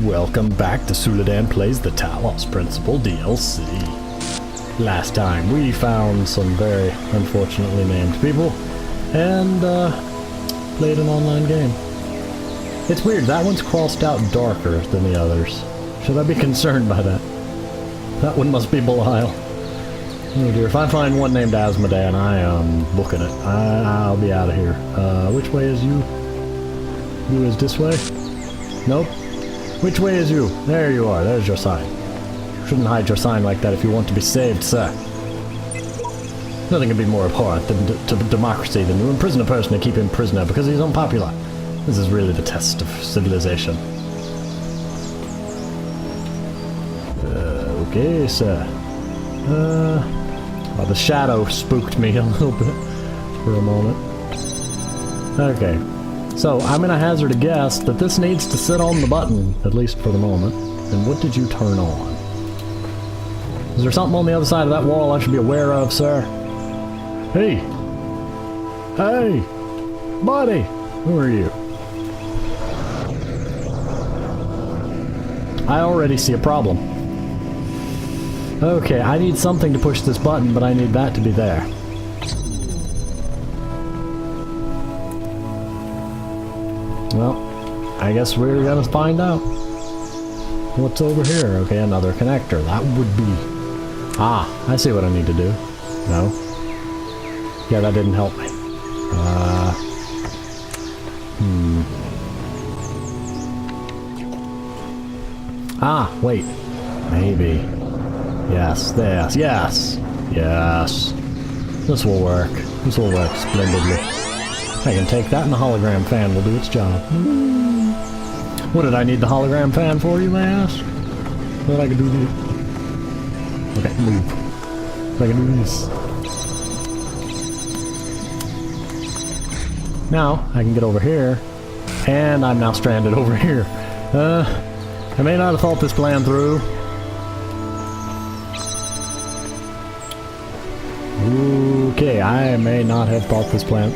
Welcome back to Suladan Plays the Talos Principle DLC. Last time we found some very unfortunately named people and played an online game. It's weird, that one's crossed out darker than the others. Should I be concerned by that? That one must be Belial. Oh dear, if I find one named Asmodan, I am booking it. I'll be out of here. Which way is you? You is this way? Nope. Which way is you? There you are, there's your sign. Shouldn't hide your sign like that if you want to be saved, sir. Nothing can be more abhorrent to democracy than to imprison a person and keep him prisoner because he's unpopular. This is really the test of civilization. Okay, sir. Well, the shadow spooked me a little bit for a moment. Okay. So, I'm gonna hazard a guess that this needs to sit on the button, at least for the moment. And what did you turn on? Is there something on the other side of that wall I should be aware of, sir? Hey! Hey! Buddy! Who are you? I already see a problem. Okay, I need something to push this button, but I need that to be there. Well, I guess we're gonna find out. What's over here? Okay, another connector. That would be... Ah, I see what I need to do. No. Yeah, that didn't help me. Ah, wait. Maybe. Yes, this. Yes! Yes. This will work. This will work splendidly. I can take that and the hologram fan will do its job. What did I need the hologram fan for, you may ask? What I can do this. Okay, move. I can do this. Now, I can get over here, and I'm now stranded over here. I may not have thought this plan through. Okay, I may not have thought this plan.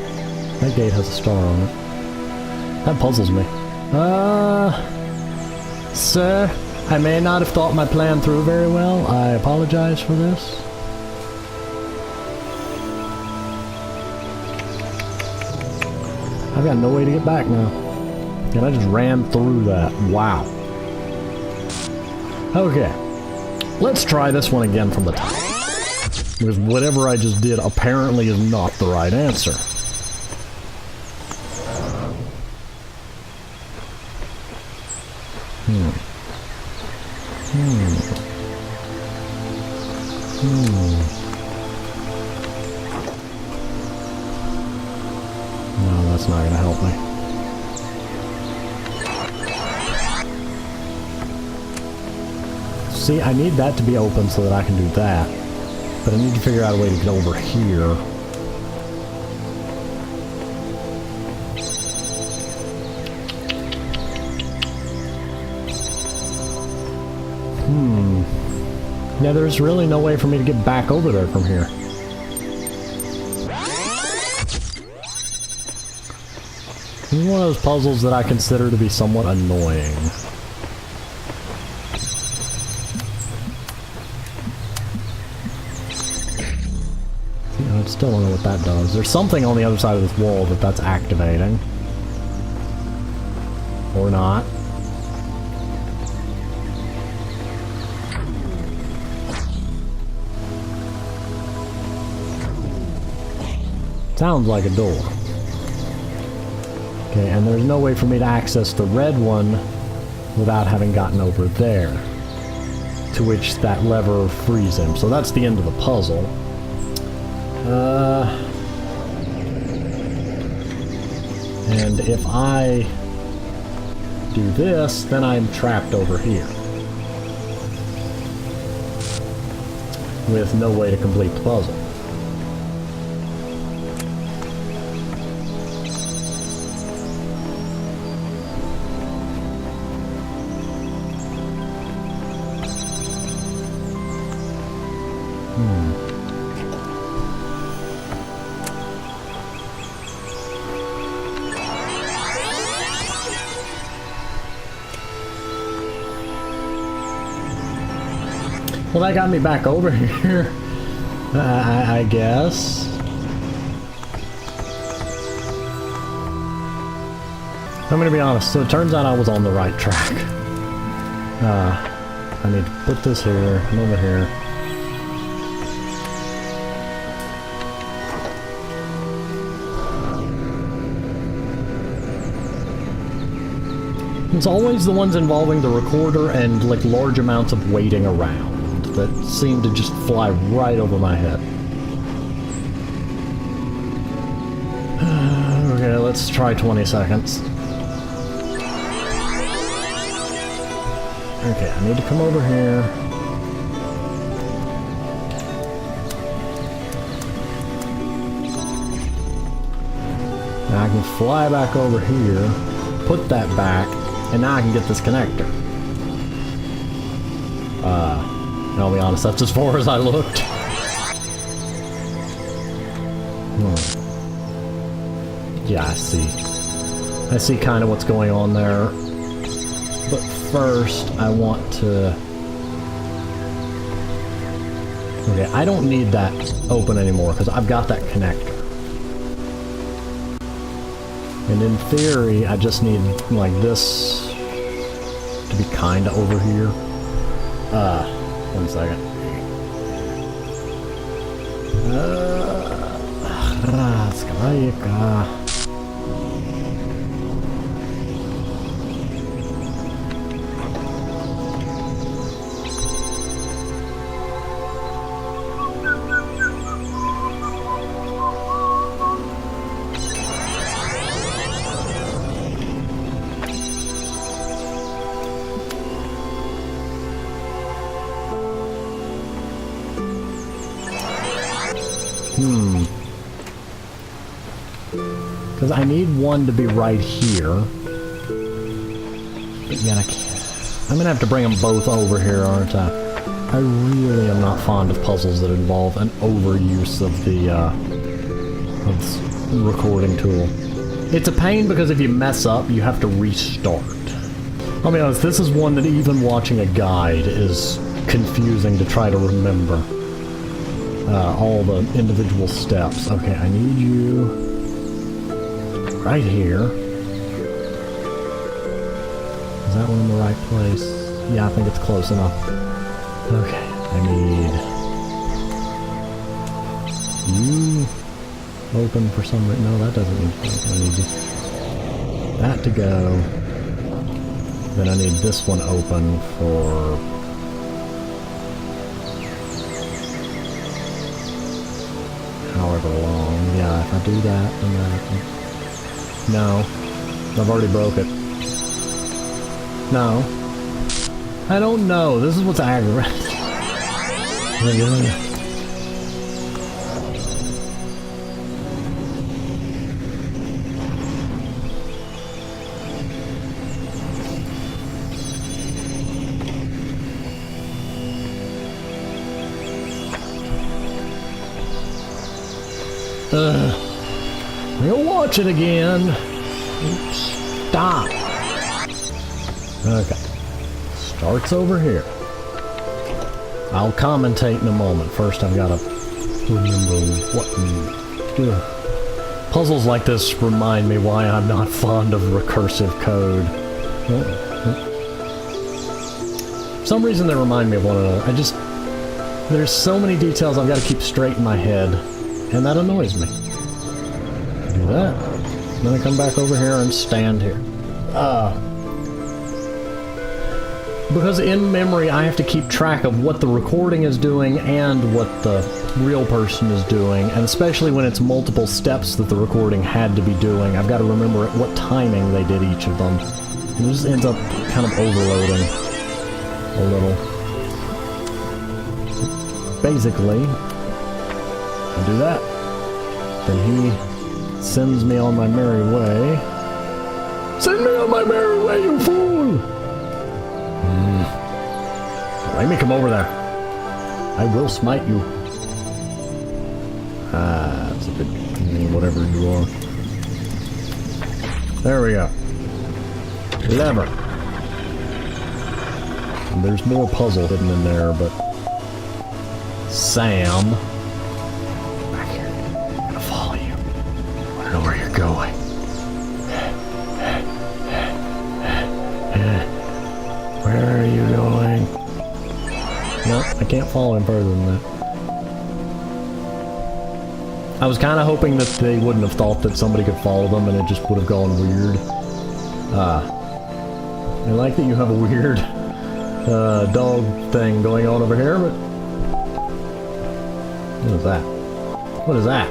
That gate has a star on it. That puzzles me. Sir, I may not have thought my plan through very well. I apologize for this. I've got no way to get back now. And I just ran through that. Wow. Okay. Let's try this one again from the top. Because whatever I just did apparently is not the right answer. No, that's not gonna help me. See, I need that to be open so that I can do that. But I need to figure out a way to get over here. Yeah, there's really no way for me to get back over there from here. This is one of those puzzles that I consider to be somewhat annoying. I still don't know what that does. There's something on the other side of this wall that's activating. Or not. Sounds like a door. Okay, and there's no way for me to access the red one without having gotten over there. To which that lever frees him. So that's the end of the puzzle. And if I do this, then I'm trapped over here. With no way to complete the puzzle. Well, that got me back over here. I guess. I'm gonna be honest, so it turns out I was on the right track. I need to put this here, and over here. It's always the ones involving the recorder and like large amounts of waiting around that seem to just fly right over my head. Okay, let's try 20 seconds. Okay, I need to come over here. Now I can fly back over here, put that back, and now I can get this connector. I'll be honest, that's as far as I looked. Yeah, I see. I see kind of what's going on there. But first, I want to... Okay, I don't need that open anymore, because I've got that connector. And in theory, I just need, like, this to be kinda over here. 1 second. Because I need one to be right here. But yet I can't. I'm gonna have to bring them both over here, aren't I? I really am not fond of puzzles that involve an overuse of the recording tool. It's a pain because if you mess up, you have to restart. I'll be honest, this is one that even watching a guide is confusing to try to remember. All the individual steps. Okay, I need you right here. Is that one in the right place? Yeah, I think it's close enough. Okay, I need you open for some reason. No, that doesn't need to open. I need that to go. Then I need this one open for... however long. Yeah, if I do that, then that can... No. I've already broke it. No. I don't know. This is what's aggravating. We'll watch it again. Stop. Okay. Starts over here. I'll commentate in a moment. First, I've got to remember what... Puzzles like this remind me why I'm not fond of recursive code. For some reason, they remind me of one another. There's so many details I've got to keep straight in my head. And that annoys me. Do that. Then I come back over here and stand here. Because in memory I have to keep track of what the recording is doing and what the real person is doing. And especially when it's multiple steps that the recording had to be doing, I've got to remember at what timing they did each of them. And it just ends up kind of overloading a little. Basically... I do that, then he sends me on my merry way. Send me on my merry way, you fool! Let me come over there. I will smite you. That's a bit... whatever you are. There we go. Lever. And there's more puzzle hidden in there, but... Sam. Back here. I'm gonna follow you. I don't know where you're going. Where are you going? No, I can't follow him further than that. I was kind of hoping that they wouldn't have thought that somebody could follow them and it just would have gone weird. I like that you have a weird dog thing going on over here, but... What is that? What is that?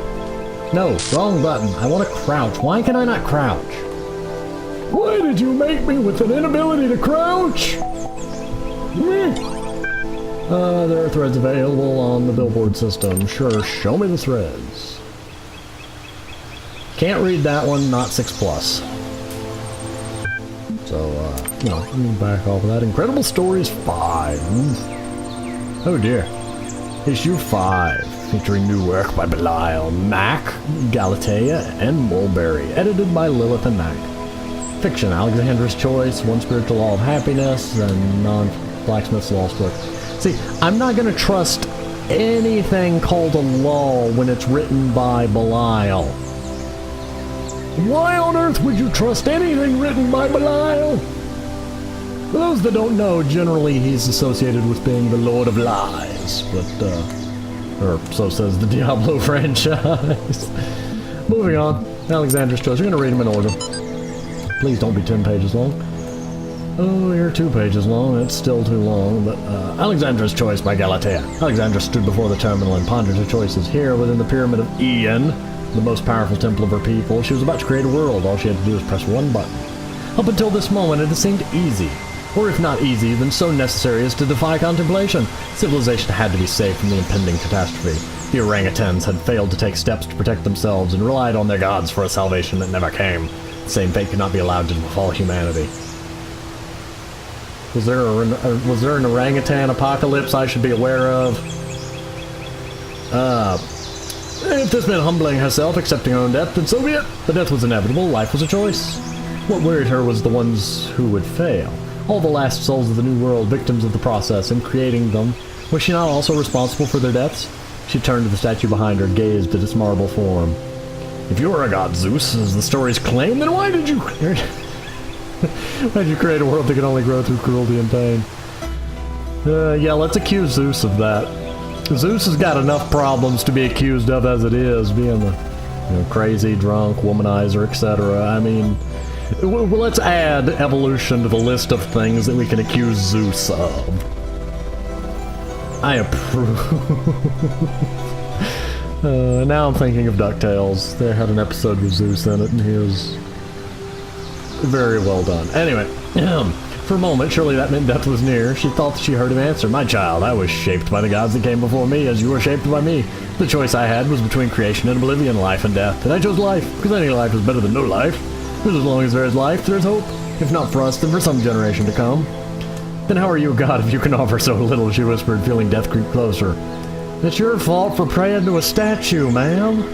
No, wrong button. I want to crouch. Why can I not crouch? Why did you make me with an inability to crouch? There are threads available on the billboard system. Sure, show me the threads. Can't read that one, not 6+. So, you know, let me back off of that. Incredible Stories 5. Oh dear. Issue 5, featuring new work by Belial, Mac, Galatea, and Mulberry, edited by Lilith and Mac. Fiction, Alexandra's Choice, One Spiritual Law of Happiness, and Non-Blacksmith's Lost Book. See, I'm not going to trust anything called a law when it's written by Belial. Why on earth would you trust anything written by Belial? For those that don't know, generally he's associated with being the Lord of Lies, but, or so says the Diablo franchise. Moving on, Alexandra's Choice. We're going to read them in order. Please don't be 10 pages long. Oh, you're 2 pages long. It's still too long, but, Alexandra's Choice by Galatea. Alexandra stood before the terminal and pondered her choices. Here, within the Pyramid of Ian, the most powerful temple of her people, she was about to create a world. All she had to do was press one button. Up until this moment, it had seemed easy. Or if not easy, then so necessary as to defy contemplation. Civilization had to be saved from the impending catastrophe. The orangutans had failed to take steps to protect themselves and relied on their gods for a salvation that never came. The same fate could not be allowed to befall humanity. Was there an orangutan apocalypse I should be aware of? If this meant humbling herself, accepting her own death, then so be it. The death was inevitable, life was a choice. What worried her was the ones who would fail. All the last souls of the New World, victims of the process in creating them. Was she not also responsible for their deaths? She turned to the statue behind her, gazed at its marble form. If you are a god, Zeus, as the stories claim, then why did you create a world that can only grow through cruelty and pain? Yeah, let's accuse Zeus of that. Zeus has got enough problems to be accused of as it is, being a crazy, drunk, womanizer, etc. I mean, well, let's add evolution to the list of things that we can accuse Zeus of. I approve. Now I'm thinking of DuckTales. They had an episode with Zeus in it, and he was very well done. Anyway, for a moment, surely that meant death was near. She thought that she heard him answer, "My child, I was shaped by the gods that came before me, as you were shaped by me. The choice I had was between creation and oblivion, life and death, and I chose life, because any life is better than no life. Because as long as there is life, there is hope. If not for us, then for some generation to come." "Then how are you a god if you can offer so little?" she whispered, feeling death creep closer. "It's your fault for praying to a statue, ma'am."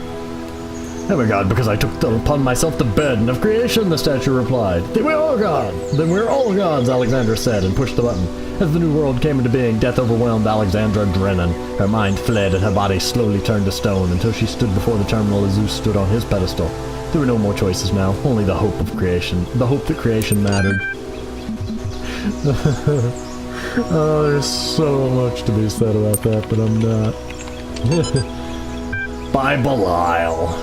"I'm a god because I took upon myself the burden of creation," the statue replied. "Then we're all gods. Then we're all gods," Alexandra said, and pushed the button. As the new world came into being, death overwhelmed Alexandra Drennan. Her mind fled and her body slowly turned to stone until she stood before the terminal as Zeus stood on his pedestal. There were no more choices now, only the hope of creation. The hope that creation mattered. Oh, there's so much to be said about that, but I'm not. By Belial.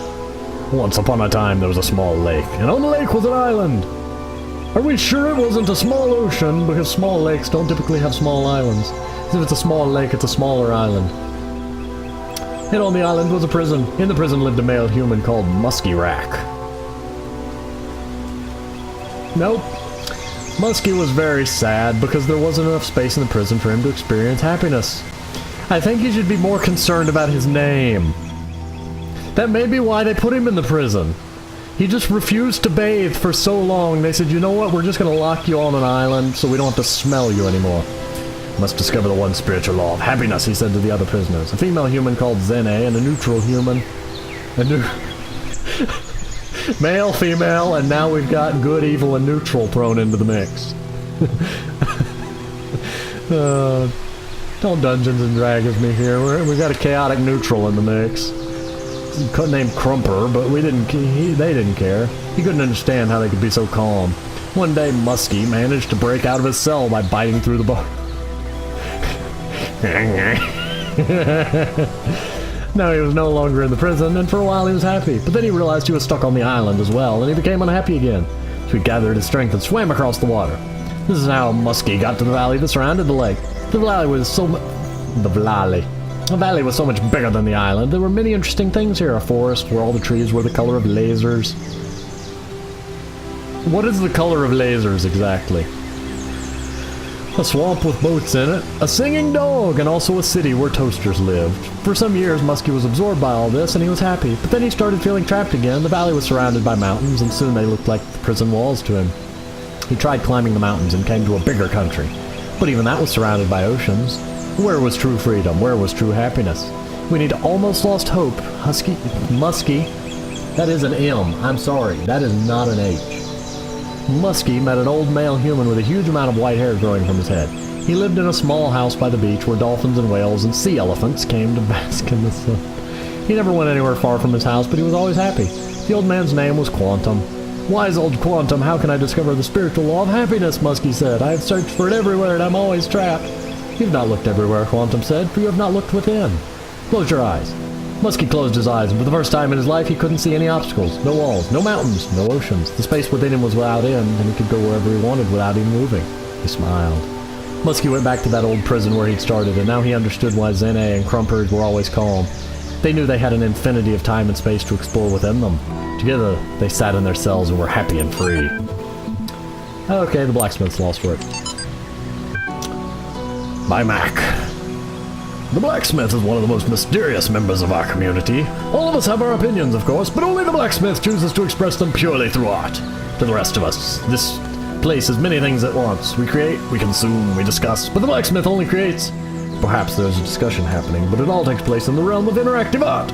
Once upon a time there was a small lake, and on the lake was an island. Are we sure it wasn't a small ocean? Because small lakes don't typically have small islands. If it's a small lake, it's a smaller island. And on the island was a prison. In the prison lived a male human called Muskie Rack. Nope. Muskie was very sad because there wasn't enough space in the prison for him to experience happiness. I think he should be more concerned about his name. That may be why they put him in the prison. He just refused to bathe for so long, they said, "You know what, we're just going to lock you on an island so we don't have to smell you anymore." "Must discover the one spiritual law of happiness," he said to the other prisoners. A female human called Zene and a neutral human. Male, female, and now we've got good, evil, and neutral thrown into the mix. Don't Dungeons and Dragons me here. We got a chaotic neutral in the mix. Named Crumper, but they didn't care. He couldn't understand how they could be so calm. One day, Muskie managed to break out of his cell by biting through the bar. Now he was no longer in the prison, and for a while he was happy. But then he realized he was stuck on the island as well, and he became unhappy again. So he gathered his strength and swam across the water. This is how Muskie got to the valley that surrounded the lake. The valley was so much bigger than the island. There were many interesting things here. A forest where all the trees were the color of lasers. What is the color of lasers exactly? A swamp with boats in it, a singing dog, and also a city where toasters lived. For some years, Muskie was absorbed by all this, and he was happy. But then he started feeling trapped again. The valley was surrounded by mountains, and soon they looked like prison walls to him. He tried climbing the mountains and came to a bigger country. But even that was surrounded by oceans. Where was true freedom? Where was true happiness? We need almost lost hope. Muskie. That is an M. I'm sorry. That is not an H. Muskie met an old male human with a huge amount of white hair growing from his head. He lived in a small house by the beach where dolphins and whales and sea elephants came to bask in the sun. He never went anywhere far from his house, but he was always happy. The old man's name was Quantum. Wise old Quantum, how can I discover the spiritual law of happiness? Muskie said. I have searched for it everywhere and I'm always trapped. You've not looked everywhere, Quantum said, for you have not looked within. Close your eyes. Muskie closed his eyes, and for the first time in his life he couldn't see any obstacles, no walls, no mountains, no oceans. The space within him was without end, and he could go wherever he wanted without even moving. He smiled. Muskie went back to that old prison where he'd started, and now he understood why Zene and Crumpers were always calm. They knew they had an infinity of time and space to explore within them. Together, they sat in their cells and were happy and free. Okay, the blacksmith's lost work. By Mac. The blacksmith is one of the most mysterious members of our community. All of us have our opinions, of course, but only the blacksmith chooses to express them purely through art. To the rest of us, this place is many things at once. We create, we consume, we discuss, but the blacksmith only creates. Perhaps there's a discussion happening, but it all takes place in the realm of interactive art.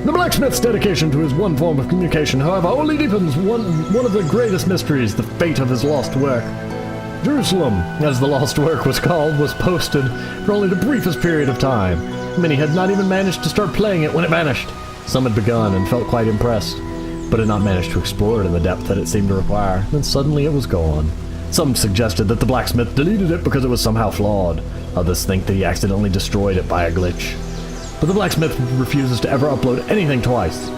The blacksmith's dedication to his one form of communication, however, only deepens one of the greatest mysteries, the fate of his lost work. Jerusalem, as the lost work was called, was posted for only the briefest period of time. Many had not even managed to start playing it when it vanished. Some had begun and felt quite impressed, but had not managed to explore it in the depth that it seemed to require. Then suddenly it was gone. Some suggested that the blacksmith deleted it because it was somehow flawed. Others think that he accidentally destroyed it by a glitch. But the blacksmith refuses to ever upload anything twice.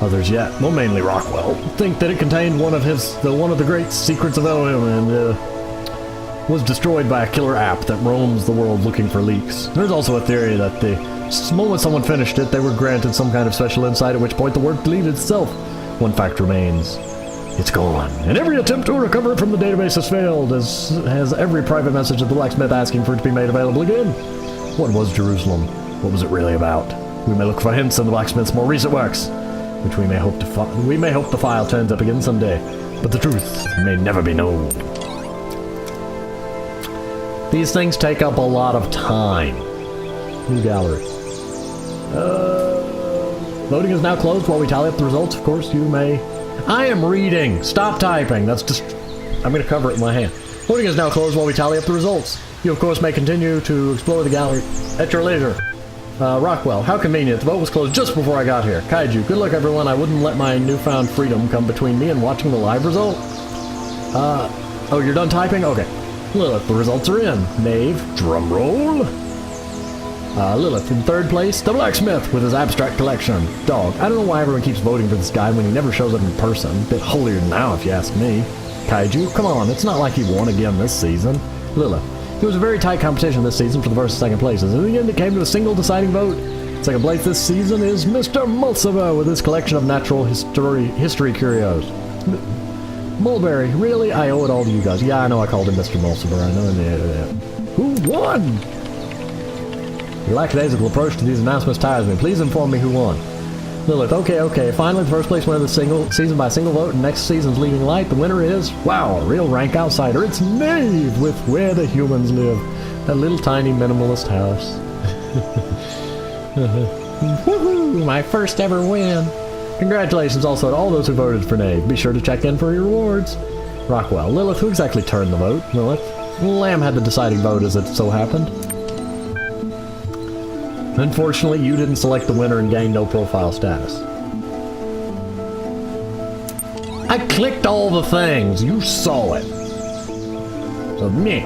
Others yet, well mainly Rockwell, think that it contained one of the great secrets of Elohim and was destroyed by a killer app that roams the world looking for leaks. There's also a theory that the moment someone finished it, they were granted some kind of special insight, at which point the work deleted itself. One fact remains. It's gone. And every attempt to recover it from the database has failed, as has every private message of the blacksmith asking for it to be made available again. What was Jerusalem? What was it really about? We may look for hints in the blacksmith's more recent works, which we may hope the file turns up again someday. But the truth may never be known. These things take up a lot of time. New gallery. Voting is now closed while we tally up the results. Of course, you may... I am reading! Stop typing! That's just... I'm going to cover it in my hand. Voting is now closed while we tally up the results. You, of course, may continue to explore the gallery at your leisure. Rockwell, how convenient. The vote was closed just before I got here. Kaiju, good luck, everyone. I wouldn't let my newfound freedom come between me and watching the live result. Oh, you're done typing? Okay. Lilith, the results are in. Knave, drum roll. Lilith in third place, the blacksmith with his abstract collection. Dog, I don't know why everyone keeps voting for this guy when he never shows up in person. Bit holier now, if you ask me. Kaiju, come on, it's not like he won again this season. Lilith, it was a very tight competition this season for the first and second places. In the end, it came to a single deciding vote. Second place this season is Mr. Mulciver with his collection of natural history curios. Mulberry, really? I owe it all to you guys. Yeah, I know I called him Mr. Mulciver. I know. Who won? Your lackadaisical approach to these announcements tires me. Please inform me who won. Lilith, okay. Finally, the first place winner of the season by a single vote, and next season's leading light. The winner is, wow, a real rank outsider. It's Knave with Where the Humans Live. That little tiny minimalist house. Woohoo! My first ever win. Congratulations also to all those who voted for Knave. Be sure to check in for your rewards. Rockwell, Lilith, who exactly turned the vote? Lilith, Lamb had the deciding vote as it so happened. Unfortunately, you didn't select the winner and gained no profile status. I clicked all the things. You saw it. So, meh.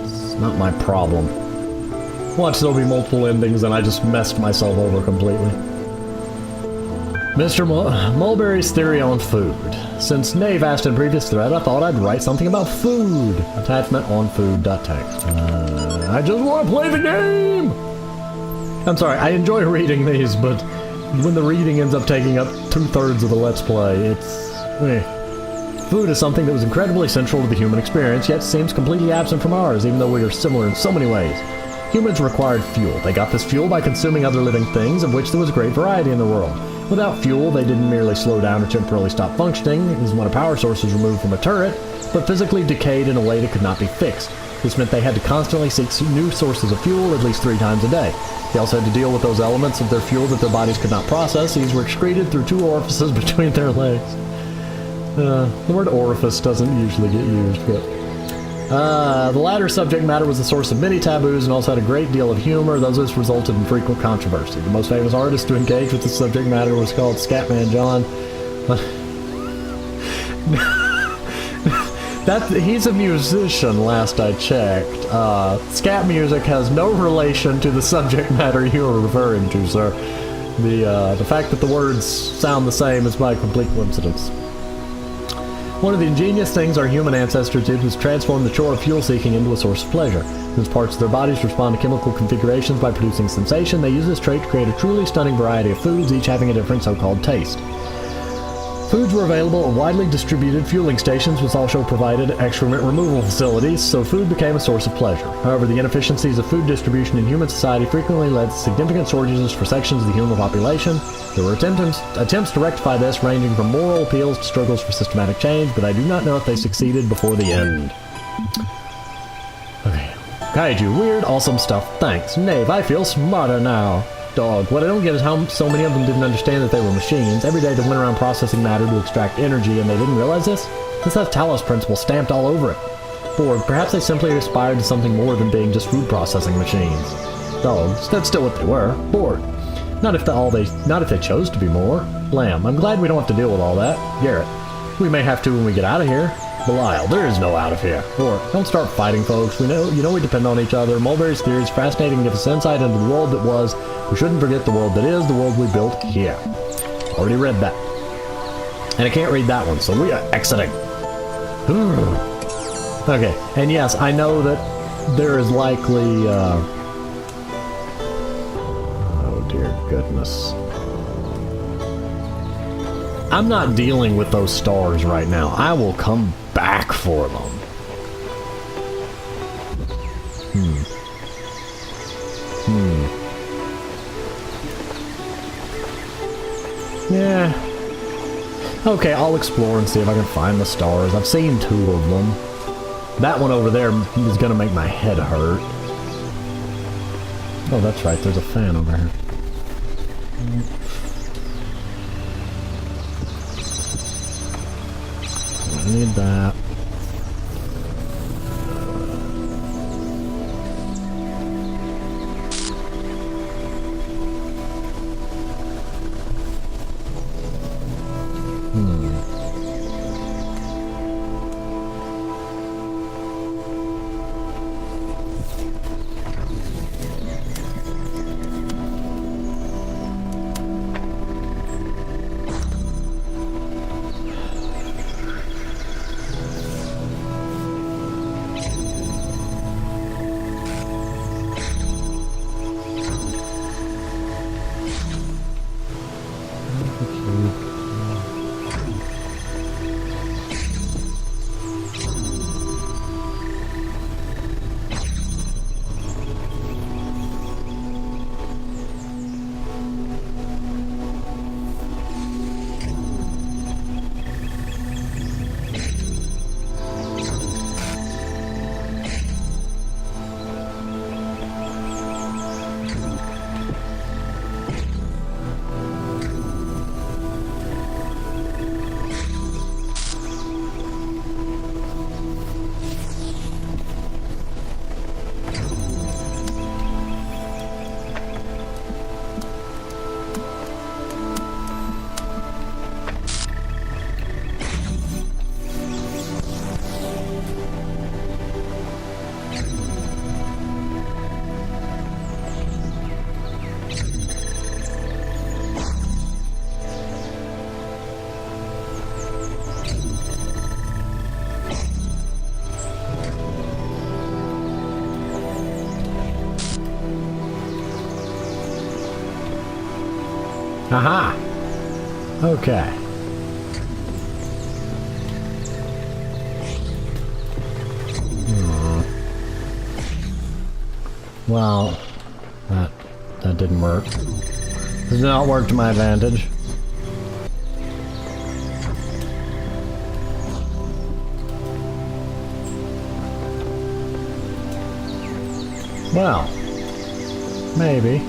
It's not my problem. Watch, there'll be multiple endings and I just messed myself over completely. Mr. Mulberry's theory on food. Since Nave asked in previous thread, I thought I'd write something about food. Attachment on food.txt. I just want to play the game! I'm sorry, I enjoy reading these, but when the reading ends up taking up 2/3 of the Let's Play, it's... Food is something that was incredibly central to the human experience, yet seems completely absent from ours, even though we are similar in so many ways. Humans required fuel. They got this fuel by consuming other living things, of which there was a great variety in the world. Without fuel, they didn't merely slow down or temporarily stop functioning, as when a power source was removed from a turret, but physically decayed in a way that could not be fixed. This meant they had to constantly seek new sources of fuel at least 3 times a day. They also had to deal with those elements of their fuel that their bodies could not process. These were excreted through 2 orifices between their legs. The word orifice doesn't usually get used, but... the latter subject matter was the source of many taboos and also had a great deal of humor. Those resulted in frequent controversy. The most famous artist to engage with the subject matter was called Scatman John. He's a musician, last I checked. Scat music has no relation to the subject matter you are referring to, sir. The fact that the words sound the same is by complete coincidence. One of the ingenious things our human ancestors did was transform the chore of fuel-seeking into a source of pleasure. Since parts of their bodies respond to chemical configurations by producing sensation, they use this trait to create a truly stunning variety of foods, each having a different so-called taste. Foods were available at widely distributed fueling stations, which also provided excrement removal facilities, so food became a source of pleasure. However, the inefficiencies of food distribution in human society frequently led to significant shortages for sections of the human population. There were attempts to rectify this, ranging from moral appeals to struggles for systematic change, but I do not know if they succeeded before the end. Okay. Kaiju, weird, awesome stuff, thanks. Nave, I feel smarter now. Dog, what I don't get is how so many of them didn't understand that they were machines. Every day they went around processing matter to extract energy, and they didn't realize this? This has TALOS principle stamped all over it. 4. Perhaps they simply aspired to something more than being just food processing machines. Dog, that's still what they were. Bored. Not if they chose to be more. Lamb, I'm glad we don't have to deal with all that. Garrett, we may have to when we get out of here. Belial, there is no out of here. 4. Don't start fighting, folks. You know we depend on each other. Mulberry's theory is fascinating and gives us insight into the world that was. We shouldn't forget the world that is, the world we built here. Already read that. And I can't read that one, so we are exiting. Okay, and yes, I know that there is likely, oh dear goodness. I'm not dealing with those stars right now. I will come back for them. Yeah. Okay, I'll explore and see if I can find the stars. I've seen 2 of them. That one over there is gonna make my head hurt. Oh, that's right, there's a fan over here. I need that. Aha! Okay. Well, that didn't work. Did not work to my advantage. Well, maybe.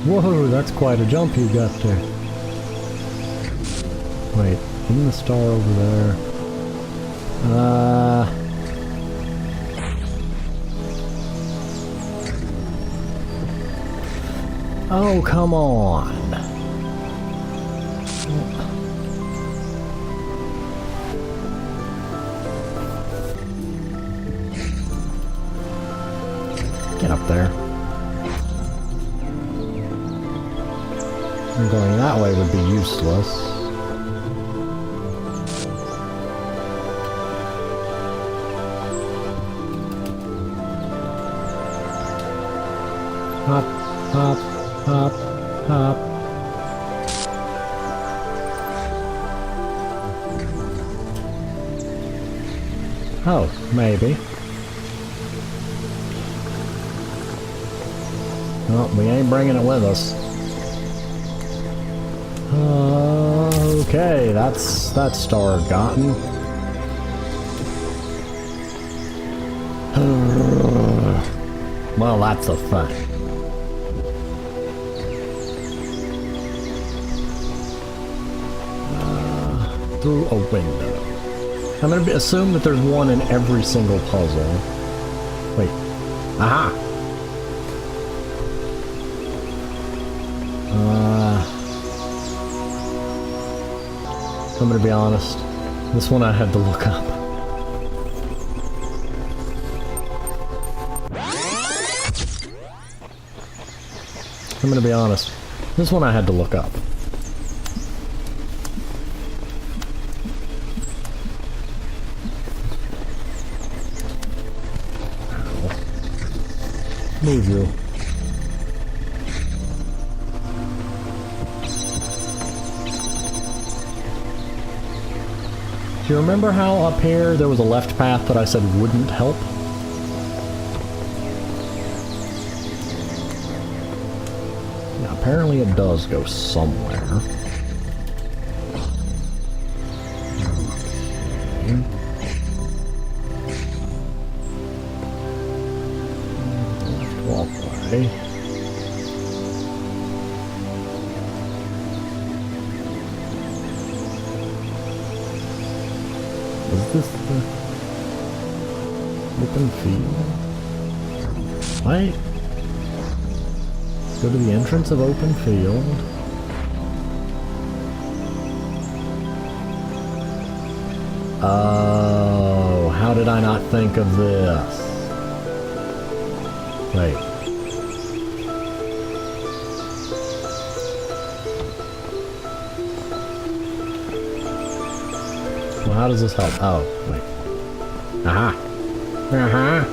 Whoa, that's quite a jump you got there. Wait, isn't the star over there? Oh, come on. Get up there. Going that way would be useless. Hop, hop, hop, hop. Oh, maybe. Well, we ain't bringing it with us. Okay, that's that star gotten. Well, that's a fun. Through a window. I'm gonna assume that there's one in every single puzzle. Wait. Aha! I'm gonna be honest. This one I had to look up. I'm gonna be honest. This one I had to look up. Ow. Move you. Do you remember how up here there was a left path that I said wouldn't help? Now, apparently it does go somewhere. Okay. Walkway. Is this the open field? Right? Go to the entrance of open field. Oh, how did I not think of this? Wait. Well, how does this help? Oh, wait. Aha! Aha!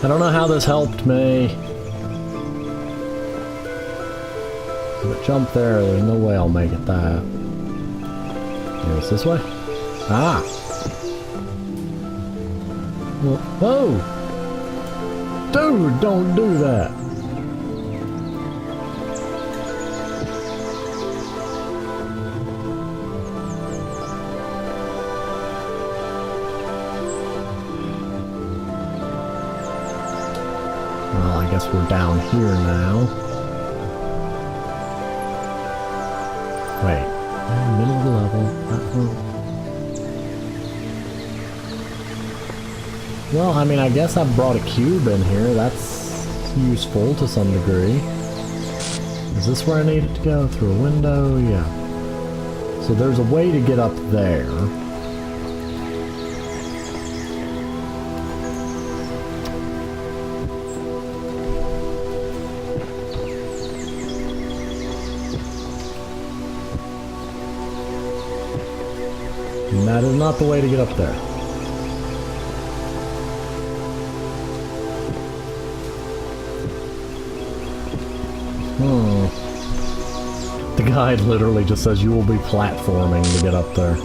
I don't know how this helped me. But jump there, there's no way I'll make it that. Maybe it's this way? Ah! Whoa! Dude, don't do that! Well, I guess we're down here now. Wait. Middle of the level. Well, I mean, I guess I brought a cube in here. That's useful to some degree. Is this where I need it to go? Through a window? Yeah. So there's a way to get up there. And that is not the way to get up there. The guide literally just says you will be platforming to get up there.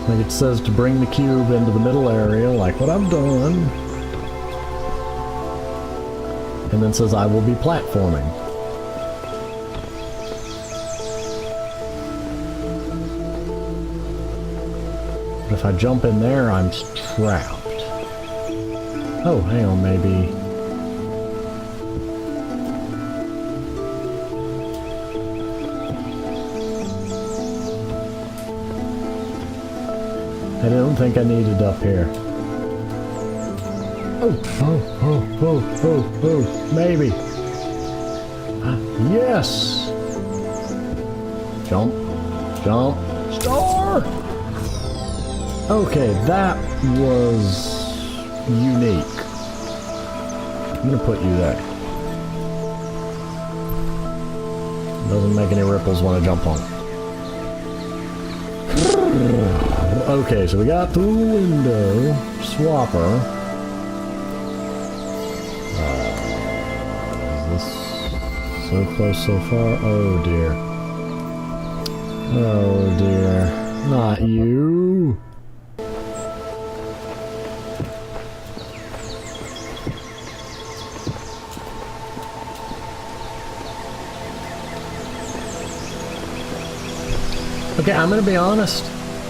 Like it says to bring the cube into the middle area, like what I've done. And then says I will be platforming. But if I jump in there, I'm trapped. Oh, hang on, maybe... I don't think I needed up here. Oh, maybe. Yes! Jump, jump, star! Okay, that was unique. I'm gonna put you there. Doesn't make any ripples when I jump on it. Okay, so we got through the window. Swapper. Is this so close so far? Oh dear. Oh dear. Not you. Okay, I'm gonna be honest.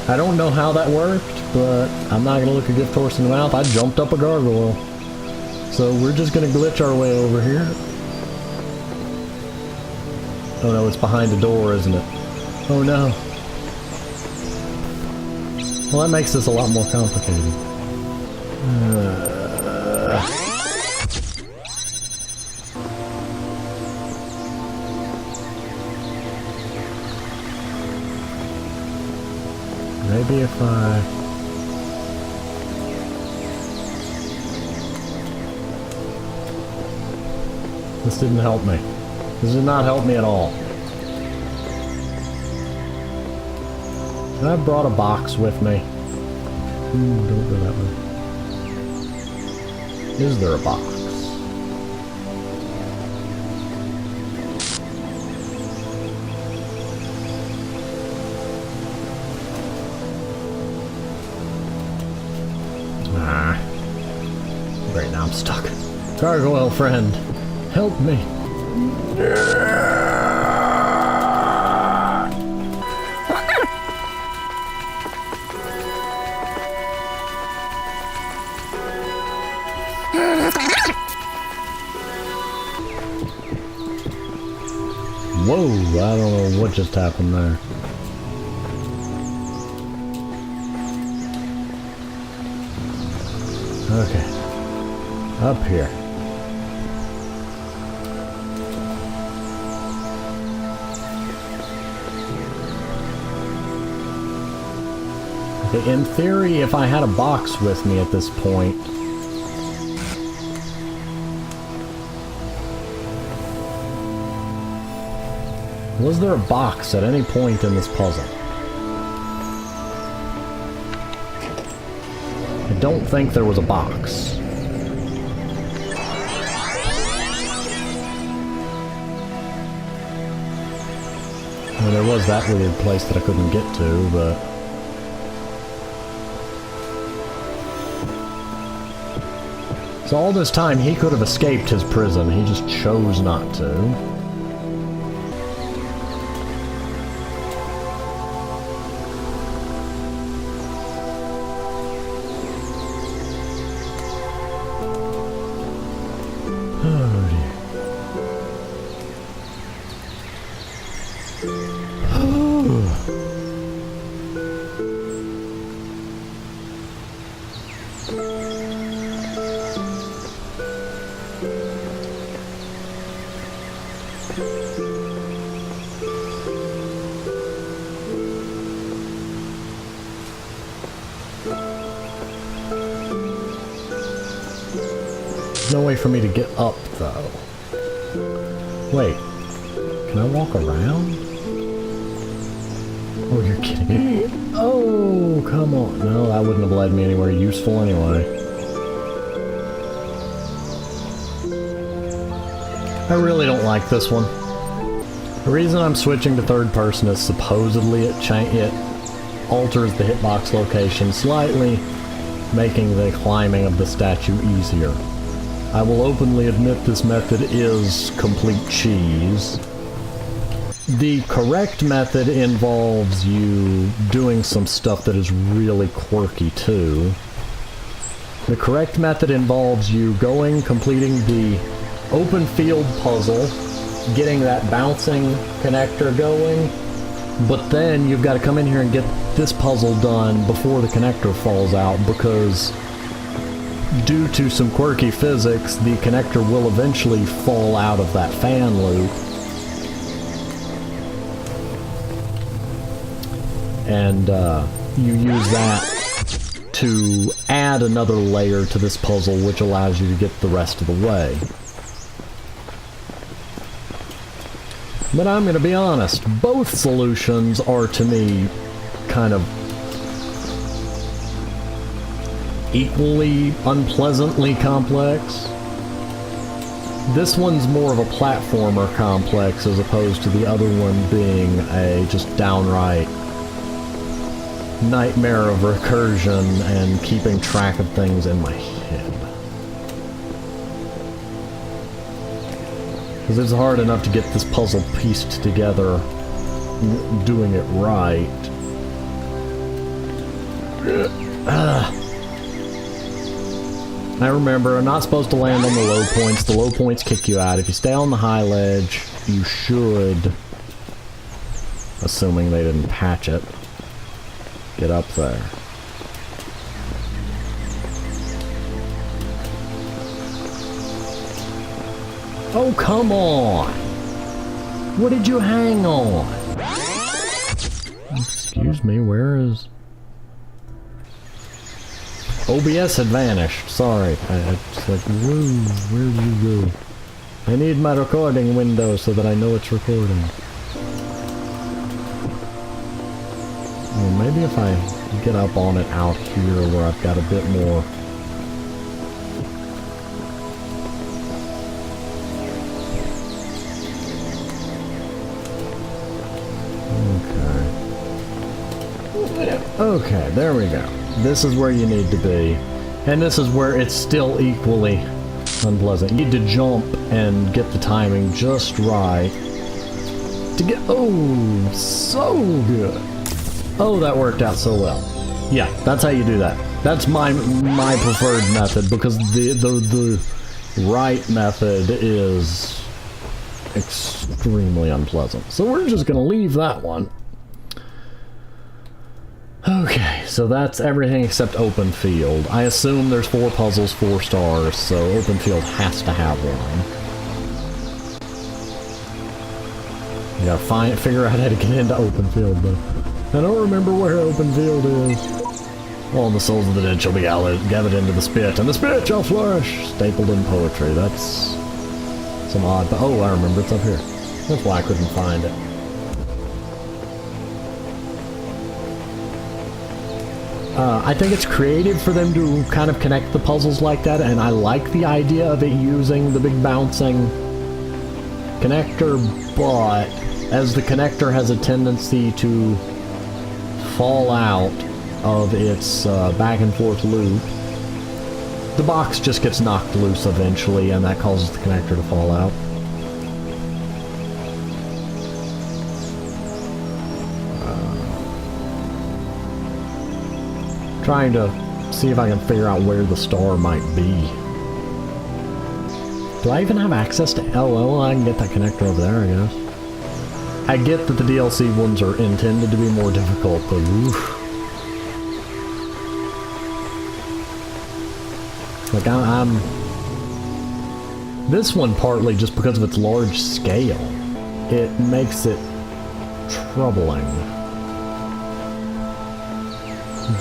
I don't know how that worked, but I'm not gonna look a gift horse in the mouth. I jumped up a gargoyle. So we're just gonna glitch our way over here. Oh no, it's behind the door, isn't it? Oh no. Well, that makes this a lot more complicated. Maybe if I... This didn't help me. This did not help me at all. And I brought a box with me. Ooh, don't go that way. Is there a box? Great, now I'm stuck. Gargoyle friend, help me. Whoa, I don't know what just happened there. Okay. Up here. Okay, in theory, if I had a box with me at this point... Was there a box at any point in this puzzle? I don't think there was a box. Well, there was that weird place that I couldn't get to, but... So all this time, he could have escaped his prison. He just chose not to. No way for me to get up, though. Wait. Can I walk around? Oh, you're kidding me. Oh, come on. No, that wouldn't have led me anywhere useful anyway. I really don't like this one. The reason I'm switching to third person is supposedly it alters the hitbox location slightly, making the climbing of the statue easier. I will openly admit this method is complete cheese. The correct method involves you doing some stuff that is really quirky too. The correct method involves you completing the open field puzzle, getting that bouncing connector going, but then you've got to come in here and get this puzzle done before the connector falls out, because due to some quirky physics, the connector will eventually fall out of that fan loop. And you use that to add another layer to this puzzle, which allows you to get the rest of the way. But I'm gonna be honest, both solutions are to me kind of equally unpleasantly complex. This one's more of a platformer complex as opposed to the other one being a just downright nightmare of recursion and keeping track of things in my head. Because it's hard enough to get this puzzle pieced together, doing it right. I remember, I'm not supposed to land on the low points. The low points kick you out. If you stay on the high ledge, you should, assuming they didn't patch it, get up there. Oh, come on! What did you hang on? Excuse me, where is... OBS had vanished, sorry. It's like, whoa, where did you go? I need my recording window so that I know it's recording. Well, maybe if I get up on it out here where I've got a bit more... Okay, there we go. This is where you need to be. And this is where it's still equally unpleasant. You need to jump and get the timing just right to get... Oh, so good. Oh, that worked out so well. Yeah, that's how you do that. That's my preferred method, because the right method is extremely unpleasant. So we're just gonna leave that one. Okay, so that's everything except open field. I assume there's 4 puzzles, 4 stars, so open field has to have one. You gotta figure out how to get into open field, though. I don't remember where open field is. All the souls of the dead shall be gathered into the spit, and the spit shall flourish! Stapled in poetry. That's some odd... Oh, I remember, it's up here. That's why I couldn't find it. I think it's creative for them to kind of connect the puzzles like that, and I like the idea of it using the big bouncing connector, but as the connector has a tendency to fall out of its back and forth loop, the box just gets knocked loose eventually, and that causes the connector to fall out. Trying to see if I can figure out where the star might be. Do I even have access to... Oh, well, I can get that connector over there, I guess. I get that the DLC ones are intended to be more difficult, but oof. Like, I'm... This one, partly just because of its large scale, it makes it troubling.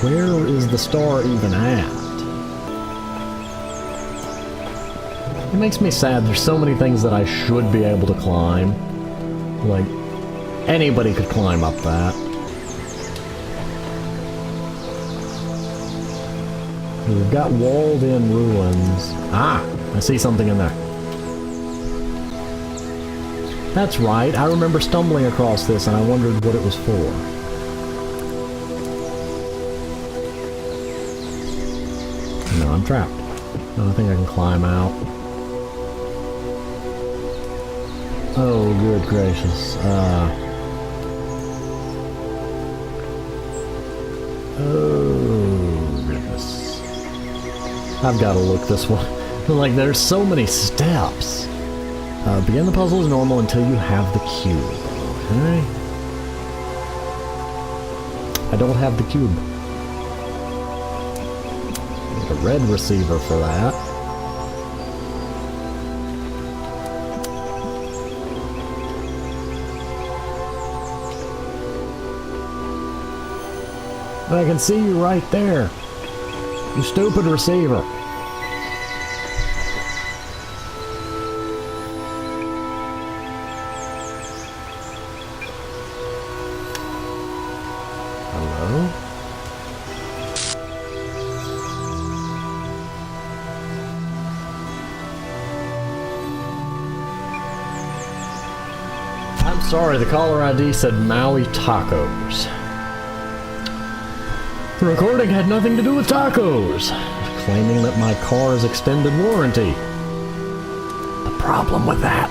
Where is the star even at? It makes me sad. There's so many things that I should be able to climb. Like, anybody could climb up that. We've got walled-in ruins. Ah! I see something in there. That's right, I remember stumbling across this and I wondered what it was for. No, I'm trapped. I don't think I can climb out. Oh, good gracious. Oh, goodness. I've got to look this one. Like, there's so many steps. Begin the puzzle as normal until you have the cube. Okay. I don't have the cube. Need a red receiver for that. I can see you right there. You stupid receiver. Hello? I'm sorry, the caller ID said Maui Tacos. The recording had nothing to do with tacos, claiming that my car is extended warranty. The problem with that,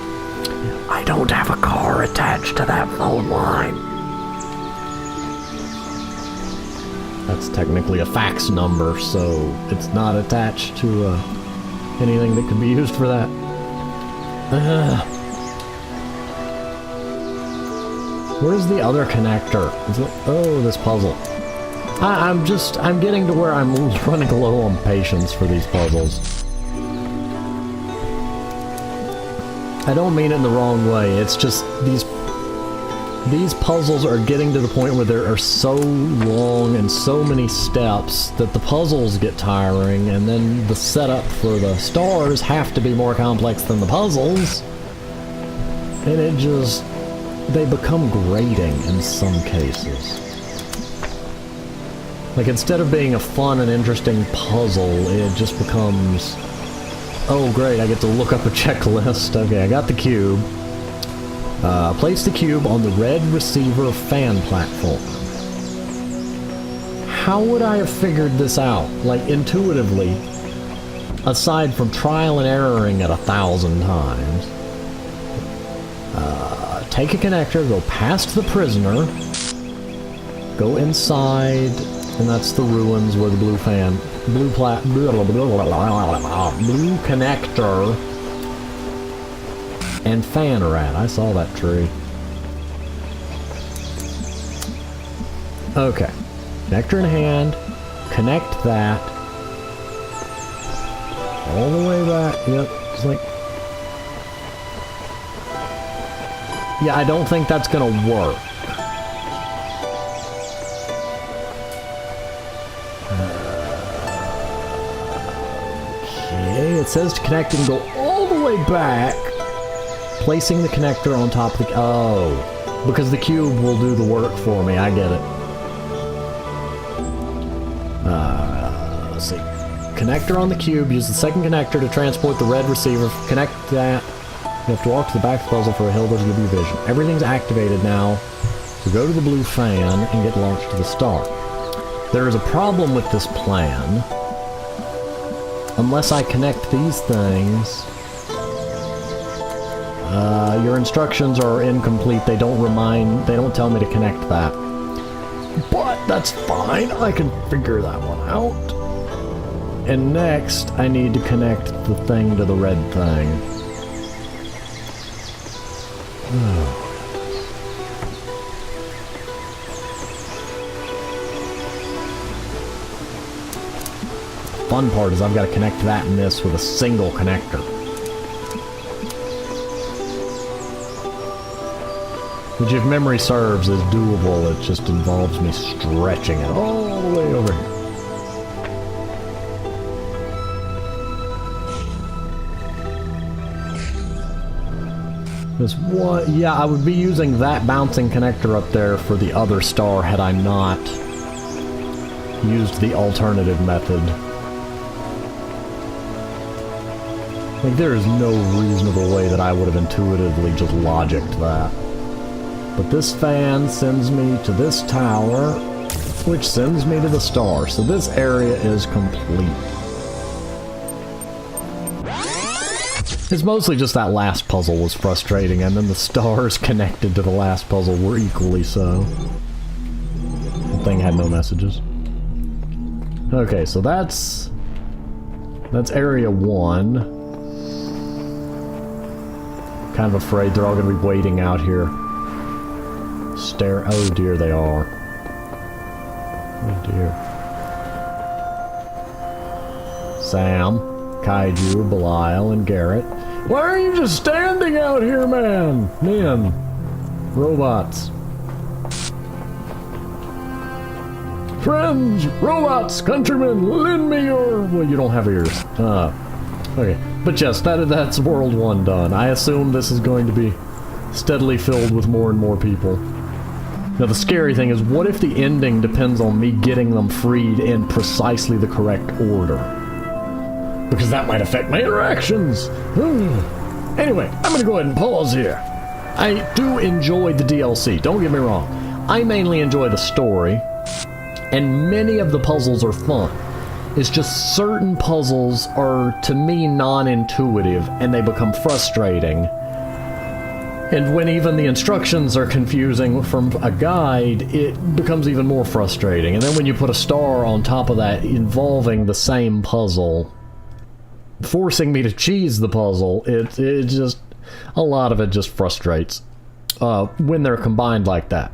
I don't have a car attached to that phone line. That's technically a fax number, so it's not attached to anything that could be used for that. Where's the other connector? Oh, this puzzle. I'm getting to where I'm running low on patience for these puzzles. I don't mean it in the wrong way, it's just these puzzles are getting to the point where there are so long and so many steps that the puzzles get tiring, and then the setup for the stars have to be more complex than the puzzles. And it just... they become grating in some cases. Like, instead of being a fun and interesting puzzle, it just becomes... oh great, I get to look up a checklist. Okay, I got the cube. Place the cube on the red receiver fan platform. How would I have figured this out? Like, intuitively, aside from trial and erroring it 1,000 times. Take a connector, go past the prisoner, go inside... and that's the ruins where the blue connector and fan are at. I saw that tree. Okay. Connector in hand. Connect that. All the way back. Yep. It's like... yeah, I don't think that's gonna work. It says to connect and go all the way back, placing the connector on top of the... oh, because the cube will do the work for me, I get it. Let's see. Connector on the cube, use the second connector to transport the red receiver, connect that. You have to walk to the back of the puzzle for a hill to give you vision. Everything's activated now, so go to the blue fan and get launched to the star. There is a problem with this plan. Unless I connect these things, your instructions are incomplete. They don't tell me to connect that. But that's fine, I can figure that one out. And next, I need to connect the thing to the red thing. Fun part is I've got to connect that and this with a single connector. Which, if memory serves, is doable. It just involves me stretching it all the way over here. This one, yeah, I would be using that bouncing connector up there for the other star had I not used the alternative method. Like, there is no reasonable way that I would have intuitively just logicked that. But this fan sends me to this tower, which sends me to the star. So this area is complete. It's mostly just that last puzzle was frustrating, and then the stars connected to the last puzzle were equally so. The thing had no messages. Okay, so that's area 1. Kind of afraid they're all going to be waiting out here. Oh dear, they are. Oh dear. Sam, Kaiju, Belial, and Garrett. Why are you just standing out here, man? Men. Robots. Friends, robots, countrymen, lend me your... Well, you don't have ears. Okay. But yes, that's World 1 done. I assume this is going to be steadily filled with more and more people. Now, the scary thing is, what if the ending depends on me getting them freed in precisely the correct order? Because that might affect my interactions. Anyway, I'm going to go ahead and pause here. I do enjoy the DLC, don't get me wrong. I mainly enjoy the story, and many of the puzzles are fun. It's just certain puzzles are, to me, non-intuitive, and they become frustrating. And when even the instructions are confusing from a guide, it becomes even more frustrating. And then when you put a star on top of that involving the same puzzle, forcing me to cheese the puzzle, it just... a lot of it just frustrates when they're combined like that.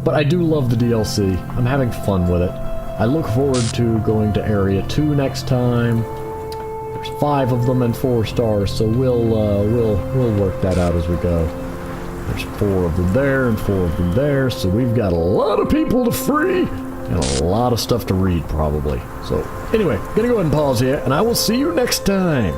But I do love the DLC. I'm having fun with it. I look forward to going to Area 2 next time. There's 5 of them and 4 stars, so we'll work that out as we go. There's 4 of them there and 4 of them there, so we've got a lot of people to free and a lot of stuff to read, probably. So, anyway, gonna go ahead and pause here, and I will see you next time.